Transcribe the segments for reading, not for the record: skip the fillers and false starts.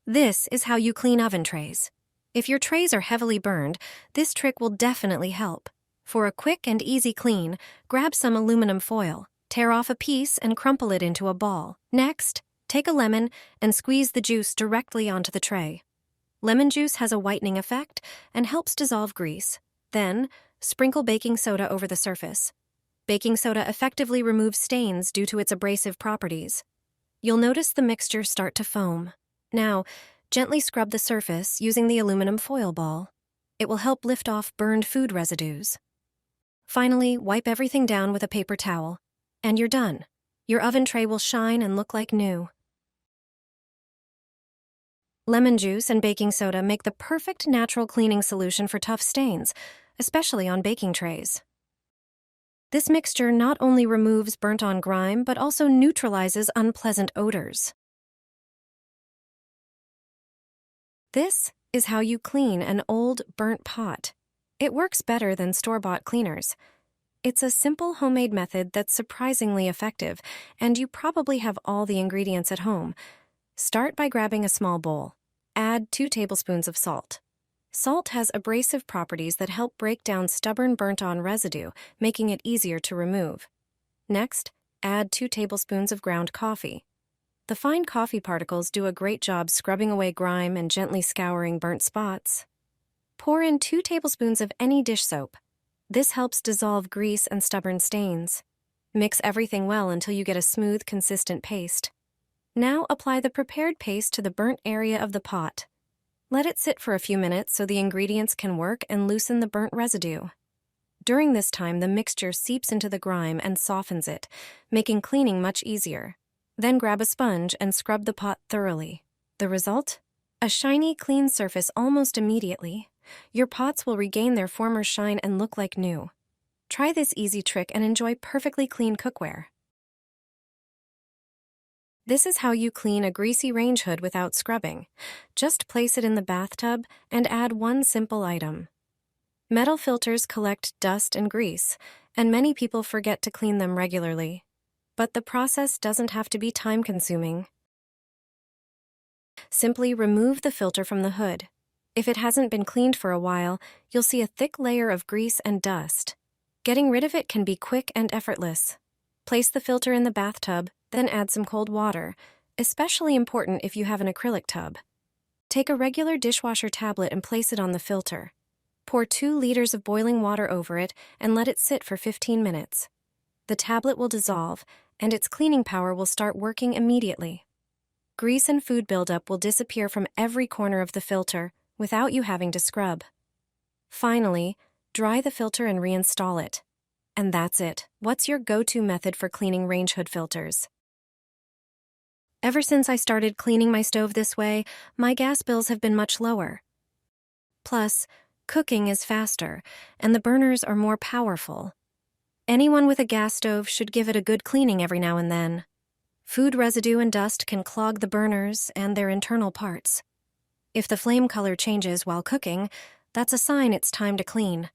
This is how you clean oven trays. If your trays are heavily burned, this trick will definitely help. For a quick and easy clean, grab some aluminum foil, tear off a piece and crumple it into a ball. Next, take a lemon and squeeze the juice directly onto the tray. Lemon juice has a whitening effect and helps dissolve grease. Then, sprinkle baking soda over the surface. Baking soda effectively removes stains due to its abrasive properties. You'll notice the mixture start to foam. Now, gently scrub the surface using the aluminum foil ball. It will help lift off burned food residues. Finally, wipe everything down with a paper towel, and you're done. Your oven tray will shine and look like new. Lemon juice and baking soda make the perfect natural cleaning solution for tough stains, especially on baking trays. This mixture not only removes burnt-on grime, but also neutralizes unpleasant odors. This is how you clean an old, burnt pot. It works better than store-bought cleaners. It's a simple homemade method that's surprisingly effective, and you probably have all the ingredients at home. Start by grabbing a small bowl. Add 2 tablespoons of salt. Salt has abrasive properties that help break down stubborn burnt-on residue, making it easier to remove. Next, add 2 tablespoons of ground coffee. The fine coffee particles do a great job scrubbing away grime and gently scouring burnt spots. Pour in 2 tablespoons of any dish soap. This helps dissolve grease and stubborn stains. Mix everything well until you get a smooth, consistent paste. Now apply the prepared paste to the burnt area of the pot. Let it sit for a few minutes so the ingredients can work and loosen the burnt residue. During this time, the mixture seeps into the grime and softens it, making cleaning much easier. Then grab a sponge and scrub the pot thoroughly. The result? A shiny, clean surface almost immediately. Your pots will regain their former shine and look like new. Try this easy trick and enjoy perfectly clean cookware. This is how you clean a greasy range hood without scrubbing. Just place it in the bathtub and add one simple item. Metal filters collect dust and grease, and many people forget to clean them regularly. But the process doesn't have to be time-consuming. Simply remove the filter from the hood. If it hasn't been cleaned for a while, you'll see a thick layer of grease and dust. Getting rid of it can be quick and effortless. Place the filter in the bathtub, then add some cold water, especially important if you have an acrylic tub. Take a regular dishwasher tablet and place it on the filter. Pour 2 liters of boiling water over it and let it sit for 15 minutes. The tablet will dissolve, and its cleaning power will start working immediately. Grease and food buildup will disappear from every corner of the filter without you having to scrub. Finally, dry the filter and reinstall it. And that's it. What's your go-to method for cleaning range hood filters? Ever since I started cleaning my stove this way, my gas bills have been much lower. Plus, cooking is faster, and the burners are more powerful. Anyone with a gas stove should give it a good cleaning every now and then. Food residue and dust can clog the burners and their internal parts. If the flame color changes while cooking, that's a sign it's time to clean.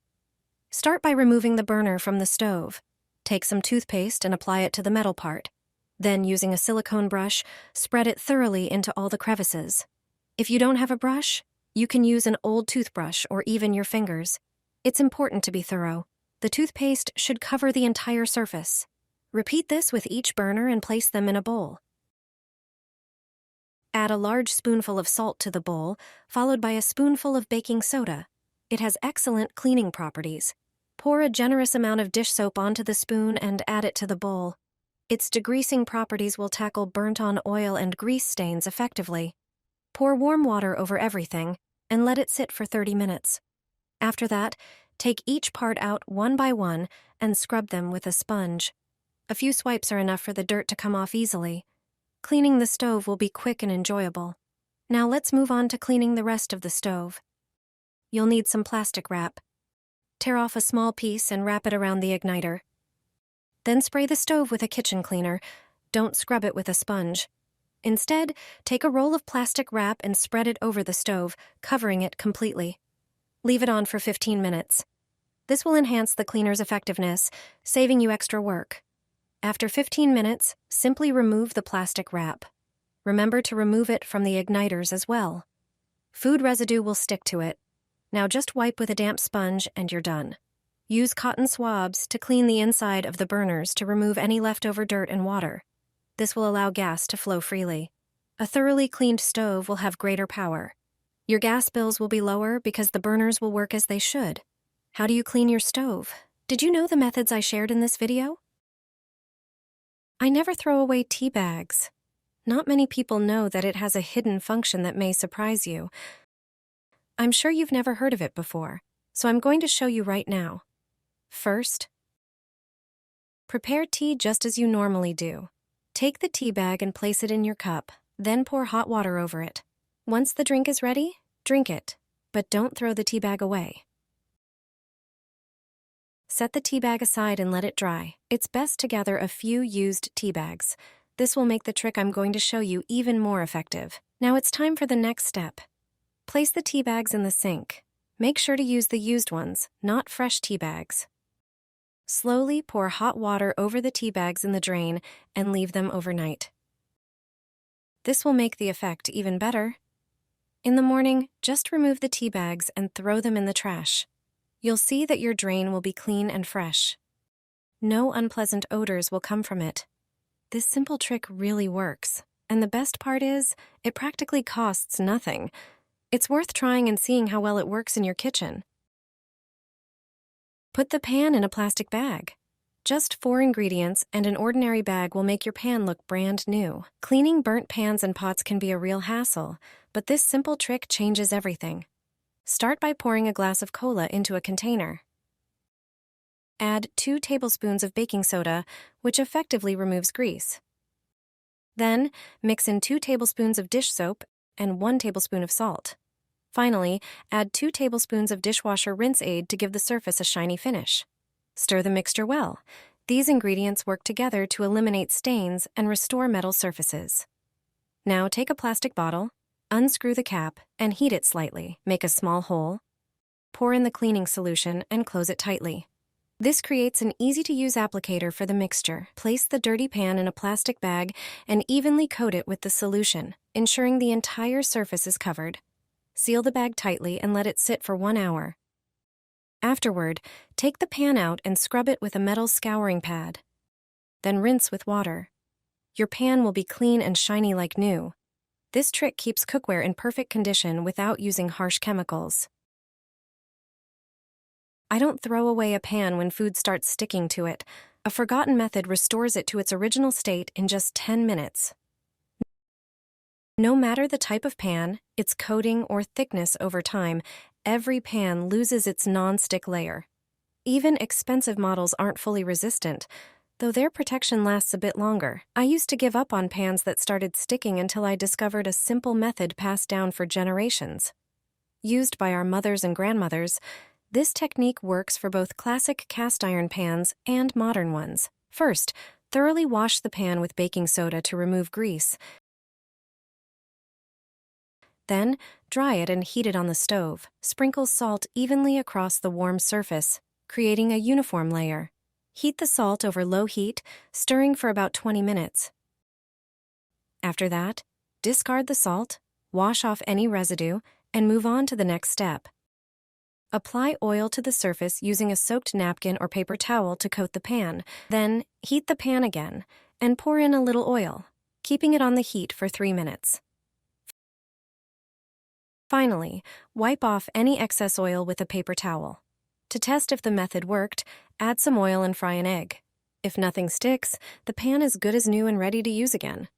Start by removing the burner from the stove. Take some toothpaste and apply it to the metal part. Then, using a silicone brush, spread it thoroughly into all the crevices. If you don't have a brush, you can use an old toothbrush or even your fingers. It's important to be thorough. The toothpaste should cover the entire surface. Repeat this with each burner and place them in a bowl. Add a large spoonful of salt to the bowl, followed by a spoonful of baking soda. It has excellent cleaning properties. Pour a generous amount of dish soap onto the spoon and add it to the bowl. Its degreasing properties will tackle burnt-on oil and grease stains effectively. Pour warm water over everything and let it sit for 30 minutes. After that, take each part out one by one and scrub them with a sponge. A few swipes are enough for the dirt to come off easily. Cleaning the stove will be quick and enjoyable. Now let's move on to cleaning the rest of the stove. You'll need some plastic wrap. Tear off a small piece and wrap it around the igniter. Then spray the stove with a kitchen cleaner. Don't scrub it with a sponge. Instead, take a roll of plastic wrap and spread it over the stove, covering it completely. Leave it on for 15 minutes. This will enhance the cleaner's effectiveness, saving you extra work. After 15 minutes, simply remove the plastic wrap. Remember to remove it from the igniters as well. Food residue will stick to it. Now just wipe with a damp sponge and you're done. Use cotton swabs to clean the inside of the burners to remove any leftover dirt and water. This will allow gas to flow freely. A thoroughly cleaned stove will have greater power. Your gas bills will be lower because the burners will work as they should. How do you clean your stove? Did you know the methods I shared in this video? I never throw away tea bags. Not many people know that it has a hidden function that may surprise you. I'm sure you've never heard of it before, so I'm going to show you right now. First, prepare tea just as you normally do. Take the tea bag and place it in your cup, then pour hot water over it. Once the drink is ready, drink it, but don't throw the tea bag away. Set the tea bag aside and let it dry. It's best to gather a few used tea bags. This will make the trick I'm going to show you even more effective. Now it's time for the next step. Place the tea bags in the sink. Make sure to use the used ones, not fresh tea bags. Slowly pour hot water over the tea bags in the drain and leave them overnight. This will make the effect even better. In the morning, just remove the tea bags and throw them in the trash. You'll see that your drain will be clean and fresh. No unpleasant odors will come from it. This simple trick really works, and the best part is, it practically costs nothing. It's worth trying and seeing how well it works in your kitchen. Put the pan in a plastic bag. Just 4 ingredients and an ordinary bag will make your pan look brand new. Cleaning burnt pans and pots can be a real hassle, but this simple trick changes everything. Start by pouring a glass of cola into a container. Add 2 tablespoons of baking soda, which effectively removes grease. Then, mix in 2 tablespoons of dish soap and 1 tablespoon of salt. Finally, add 2 tablespoons of dishwasher rinse aid to give the surface a shiny finish. Stir the mixture well. These ingredients work together to eliminate stains and restore metal surfaces. Now take a plastic bottle, unscrew the cap, and heat it slightly. Make a small hole. Pour in the cleaning solution and close it tightly. This creates an easy-to-use applicator for the mixture. Place the dirty pan in a plastic bag and evenly coat it with the solution, ensuring the entire surface is covered. Seal the bag tightly and let it sit for 1 hour. Afterward, take the pan out and scrub it with a metal scouring pad. Then rinse with water. Your pan will be clean and shiny like new. This trick keeps cookware in perfect condition without using harsh chemicals. I don't throw away a pan when food starts sticking to it. A forgotten method restores it to its original state in just 10 minutes. No matter the type of pan, its coating, or thickness over time, every pan loses its non-stick layer. Even expensive models aren't fully resistant, though their protection lasts a bit longer. I used to give up on pans that started sticking until I discovered a simple method passed down for generations. Used by our mothers and grandmothers, this technique works for both classic cast iron pans and modern ones. First, thoroughly wash the pan with baking soda to remove grease. Then, dry it and heat it on the stove. Sprinkle salt evenly across the warm surface, creating a uniform layer. Heat the salt over low heat, stirring for about 20 minutes. After that, discard the salt, wash off any residue, and move on to the next step. Apply oil to the surface using a soaked napkin or paper towel to coat the pan. Then, heat the pan again and pour in a little oil, keeping it on the heat for 3 minutes. Finally, wipe off any excess oil with a paper towel. To test if the method worked, add some oil and fry an egg. If nothing sticks, the pan is good as new and ready to use again.